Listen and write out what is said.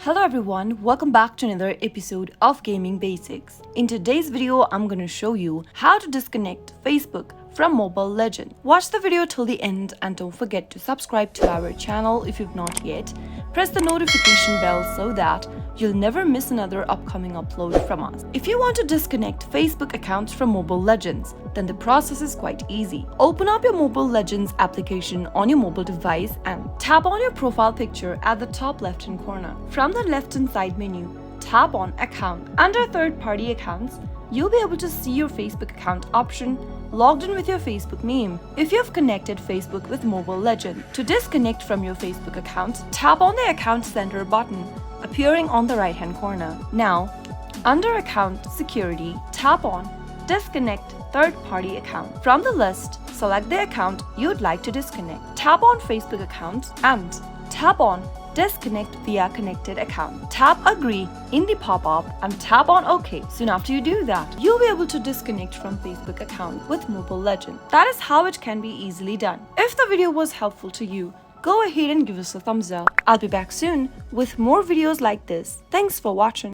Hello everyone, welcome back to another episode of Gaming Basics. In today's video, I'm going to show you how to disconnect Facebook from Mobile Legends. Watch the video till the end and don't forget to subscribe to our channel if you've not yet. Press the notification bell so that you'll never miss another upcoming upload from us. If you want to disconnect Facebook accounts from Mobile Legends, then the process is quite easy. Open up your Mobile Legends application on your mobile device and tap on your profile picture at the top left-hand corner. From the left-hand side menu, tap on Account. Under Third-Party Accounts, you'll be able to see your Facebook account option logged in with your Facebook name if you have connected Facebook with Mobile Legends. To disconnect from your Facebook account, tap on the Account Center button appearing on the right-hand corner. Now, under Account Security, tap on Disconnect Third-Party Account. From the list, select the account you'd like to disconnect. Tap on Facebook account and tap on Disconnect via connected account. Tap Agree in the pop-up and tap on OK. Soon after you do that, you'll be able to disconnect from Facebook account with Mobile Legends. That is how it can be easily done. If the video was helpful to you, go ahead and give us a thumbs up. I'll be back soon with more videos like this. Thanks for watching.